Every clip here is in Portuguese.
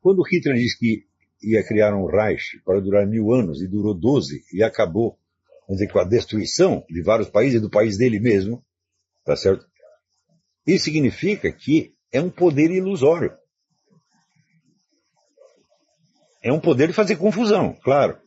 Quando Hitler disse que ia criar um Reich para durar 1000 anos, e durou 12, e acabou, vamos dizer, com a destruição de vários países e do país dele mesmo, tá certo? Isso significa que é um poder ilusório. É um poder de fazer confusão, claro,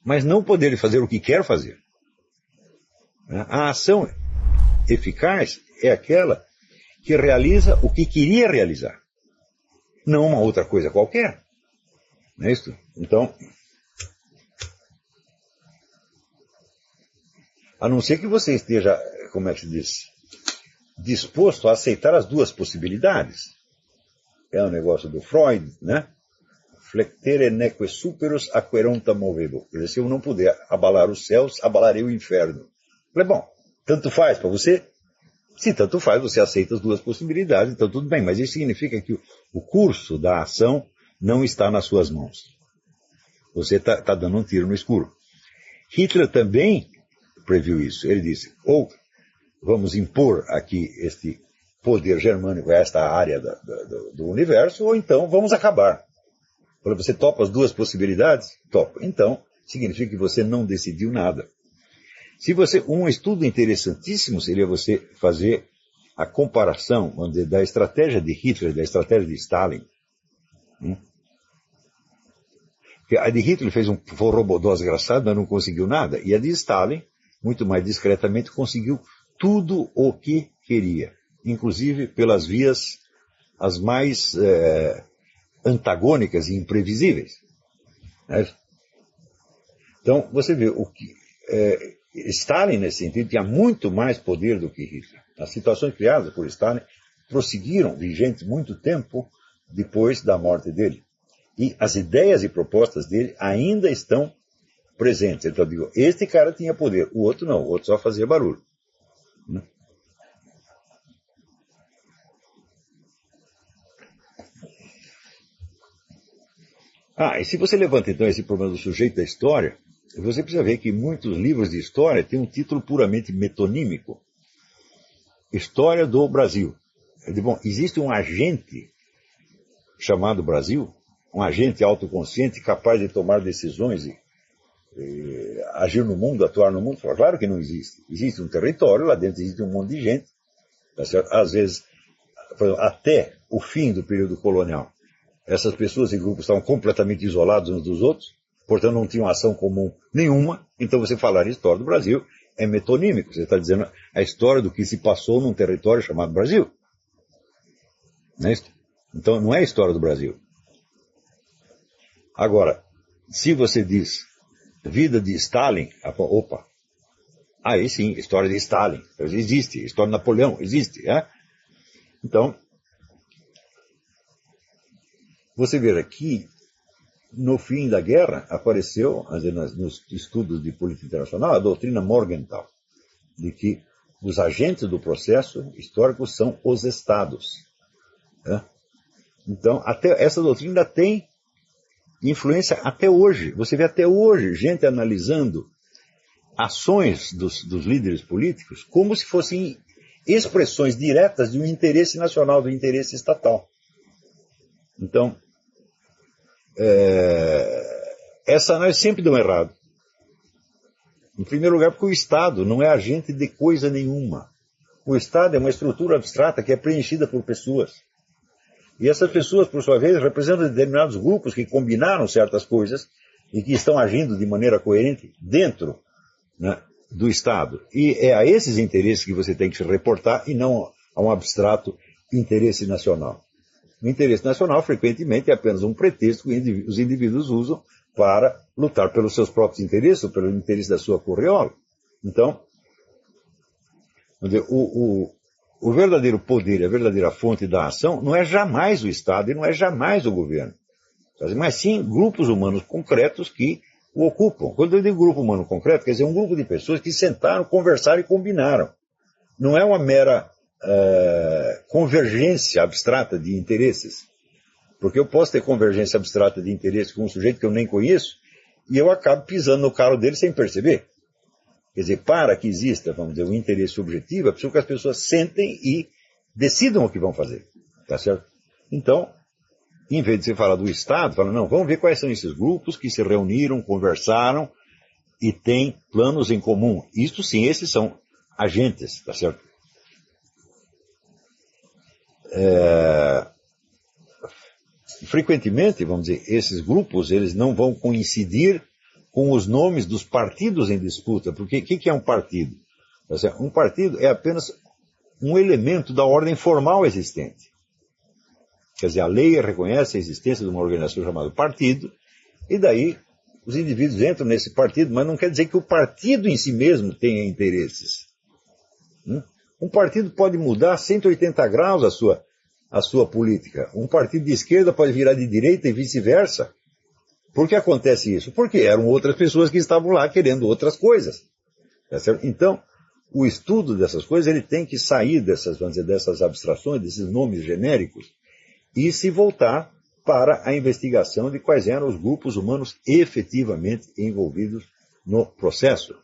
mas não o poder de fazer o que quer fazer. A ação eficaz é aquela que realiza o que queria realizar, não uma outra coisa qualquer. Não é isso? Então, a não ser que você esteja, como é que se diz, disposto a aceitar as duas possibilidades. É um negócio do Freud, né? Flectere neque superos aqueronta movebo. Quer dizer, se eu não puder abalar os céus, abalarei o inferno. Falei, bom, tanto faz para você? Se tanto faz, você aceita as duas possibilidades, então tudo bem. Mas isso significa que o curso da ação não está nas suas mãos. Você está dando um tiro no escuro. Hitler também previu isso. Ele disse, ou vamos impor aqui este poder germânico a esta área do universo, ou então vamos acabar. Você topa as duas possibilidades? Topa. Então, significa que você não decidiu nada. Um estudo interessantíssimo seria você fazer a comparação, vamos dizer, da estratégia de Hitler e da estratégia de Stalin. Porque a de Hitler fez um forrobodó desgraçado, mas não conseguiu nada. E a de Stalin, muito mais discretamente, conseguiu tudo o que queria. Inclusive pelas vias as mais antagônicas e imprevisíveis. Então, você vê, Stalin, nesse sentido, tinha muito mais poder do que Hitler. As situações criadas por Stalin prosseguiram vigentes muito tempo depois da morte dele. E as ideias e propostas dele ainda estão presentes. Então, eu digo, este cara tinha poder, o outro não, o outro só fazia barulho. E se você levanta então esse problema do sujeito da história, você precisa ver que muitos livros de história têm um título puramente metonímico. História do Brasil. Bom, existe um agente chamado Brasil, um agente autoconsciente capaz de tomar decisões e agir no mundo, atuar no mundo? Claro que não existe. Existe um território, lá dentro existe um monte de gente, tá certo? Às vezes, até o fim do período colonial, essas pessoas e grupos estavam completamente isolados uns dos outros, portanto não tinham ação comum nenhuma. Então você falar em história do Brasil é metonímico. Você está dizendo a história do que se passou num território chamado Brasil. Não é isso? Então não é a história do Brasil. Agora, se você diz vida de Stalin, opa, aí sim, história de Stalin, existe, história de Napoleão, existe. Então, você vê aqui, no fim da guerra, apareceu, nos estudos de política internacional, a doutrina Morgenthau, de que os agentes do processo histórico são os estados. Então, até essa doutrina ainda tem influência até hoje. Você vê até hoje gente analisando ações dos líderes políticos como se fossem expressões diretas de um interesse nacional, do interesse estatal. Então, essa análise sempre deu errado. Em primeiro lugar, porque o Estado não é agente de coisa nenhuma. O Estado é uma estrutura abstrata que é preenchida por pessoas. E essas pessoas, por sua vez, representam determinados grupos que combinaram certas coisas e que estão agindo de maneira coerente dentro, né, do Estado. E é a esses interesses que você tem que se reportar e não a um abstrato interesse nacional. O interesse nacional, frequentemente, é apenas um pretexto que os indivíduos usam para lutar pelos seus próprios interesses ou pelo interesse da sua correola. Então, o verdadeiro poder, a verdadeira fonte da ação não é jamais o Estado e não é jamais o governo, mas sim grupos humanos concretos que o ocupam. Quando eu digo grupo humano concreto, quer dizer um grupo de pessoas que sentaram, conversaram e combinaram. Não é uma mera convergência abstrata de interesses. Porque eu posso ter convergência abstrata de interesses com um sujeito que eu nem conheço e eu acabo pisando no calo dele sem perceber. Quer dizer, para que exista, vamos dizer, um interesse objetivo, é preciso que as pessoas sentem e decidam o que vão fazer. Tá certo? Então, Em vez de você falar do Estado, fala, não, vamos ver quais são esses grupos que se reuniram, conversaram e têm planos em comum. Isto sim, esses são agentes, tá certo? Frequentemente, vamos dizer, esses grupos, eles não vão coincidir com os nomes dos partidos em disputa, porque o que é um partido? Um partido é apenas um elemento da ordem formal existente. Quer dizer, a lei reconhece a existência de uma organização chamada partido, e daí os indivíduos entram nesse partido, mas não quer dizer que o partido em si mesmo tenha interesses. Um partido pode mudar 180 graus a sua política. Um partido de esquerda pode virar de direita e vice-versa. Por que acontece isso? Porque eram outras pessoas que estavam lá querendo outras coisas. Tá certo? Então, o estudo dessas coisas ele tem que sair dessas, vamos dizer, dessas abstrações, desses nomes genéricos, e se voltar para a investigação de quais eram os grupos humanos efetivamente envolvidos no processo.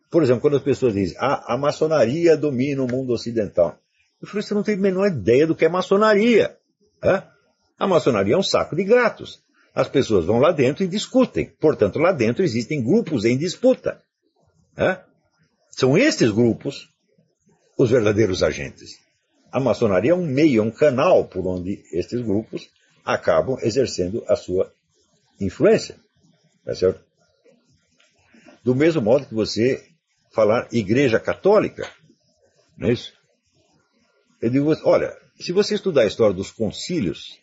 Por exemplo, quando as pessoas dizem a maçonaria domina o mundo ocidental. Eu falo, você não tem a menor ideia do que é maçonaria. A maçonaria é um saco de gatos. As pessoas vão lá dentro e discutem. Portanto, lá dentro existem grupos em disputa. São estes grupos os verdadeiros agentes. A maçonaria é um meio, é um canal por onde estes grupos acabam exercendo a sua influência. Tá certo? Do mesmo modo que você falar Igreja Católica, não é isso? Eu digo, olha, se você estudar a história dos concílios,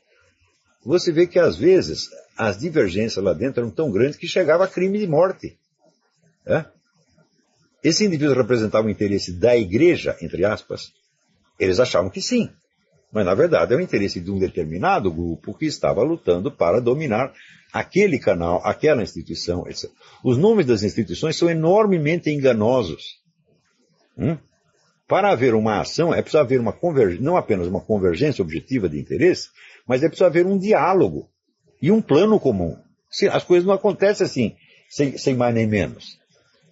você vê que às vezes as divergências lá dentro eram tão grandes que chegava a crime de morte. Esse indivíduo representava o interesse da igreja, entre aspas. Eles achavam que sim, mas na verdade é o interesse de um determinado grupo que estava lutando para dominar aquele canal, aquela instituição, etc. Os nomes das instituições são enormemente enganosos. Para haver uma ação, é preciso haver não apenas uma convergência objetiva de interesse, mas é preciso haver um diálogo e um plano comum. As coisas não acontecem assim, sem mais nem menos.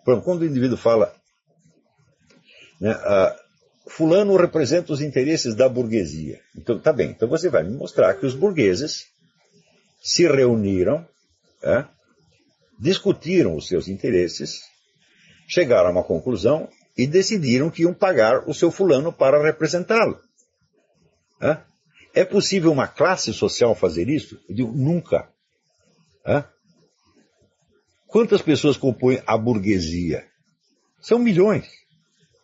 Por exemplo, quando o indivíduo fala, né, fulano representa os interesses da burguesia. Então, tá bem, então você vai me mostrar que os burgueses se reuniram, discutiram os seus interesses, chegaram a uma conclusão e decidiram que iam pagar o seu fulano para representá-lo. É possível uma classe social fazer isso? Eu digo, nunca. Quantas pessoas compõem a burguesia? São milhões.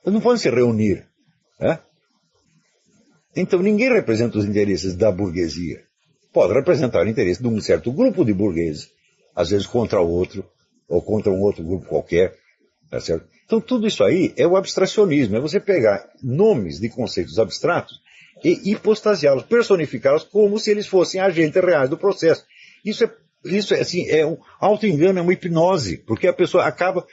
Eles não podem se reunir. Então ninguém representa os interesses da burguesia. Pode representar o interesse de um certo grupo de burgueses, às vezes contra outro, ou contra um outro grupo qualquer. Tá certo? Então tudo isso aí é o abstracionismo, é você pegar nomes de conceitos abstratos e hipostasiá-los, personificá-los como se eles fossem agentes reais do processo. Isso é assim, é um auto-engano, é uma hipnose, porque a pessoa acaba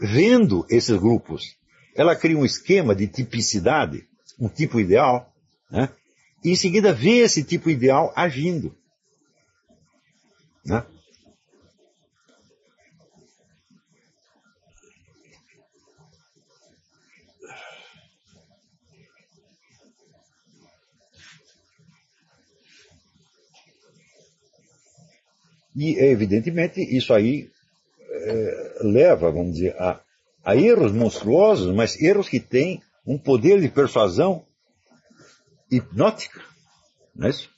vendo esses grupos. Ela cria um esquema de tipicidade, um tipo ideal, e em seguida vê esse tipo ideal agindo. E, evidentemente, isso aí leva, vamos dizer, a erros monstruosos, mas erros que têm um poder de persuasão hipnótica. Não é isso?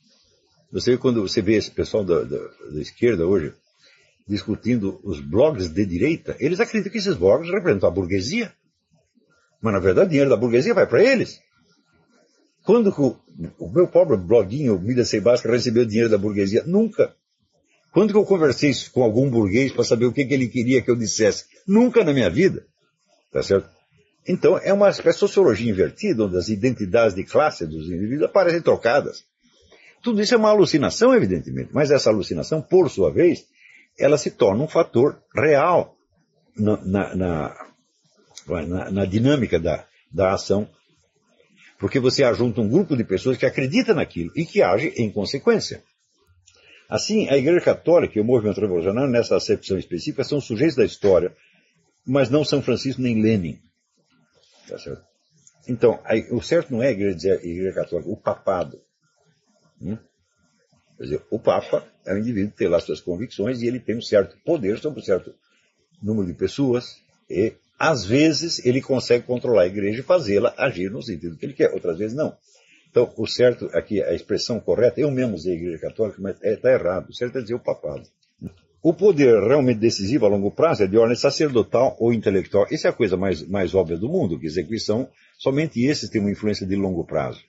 Quando você vê esse pessoal da esquerda hoje discutindo os blogs de direita, eles acreditam que esses blogs representam a burguesia. Mas, na verdade, o dinheiro da burguesia vai para eles. Quando o meu pobre bloguinho, Mídia Sem Básica, recebeu dinheiro da burguesia? Nunca. Quando que eu conversei com algum burguês para saber o que ele queria que eu dissesse? Nunca na minha vida. Tá certo? Então, é uma espécie de sociologia invertida, onde as identidades de classe dos indivíduos aparecem trocadas. Tudo isso é uma alucinação, evidentemente, mas essa alucinação, por sua vez, ela se torna um fator real na dinâmica da ação, porque você ajunta um grupo de pessoas que acredita naquilo e que age em consequência. Assim, a Igreja Católica e o movimento revolucionário, nessa acepção específica, são sujeitos da história, mas não São Francisco nem Lenin. Tá certo? Então, o certo não é a Igreja Católica, o papado. Quer dizer, o Papa é um indivíduo que tem lá suas convicções e ele tem um certo poder sobre um certo número de pessoas e, às vezes, ele consegue controlar a igreja e fazê-la agir no sentido que ele quer, outras vezes não. Então, o certo aqui, a expressão correta, eu mesmo usei a igreja católica, mas está errado. O certo é dizer o papado. O poder realmente decisivo a longo prazo é de ordem sacerdotal ou intelectual. Essa é a coisa mais óbvia do mundo, quer dizer que somente esses têm uma influência de longo prazo.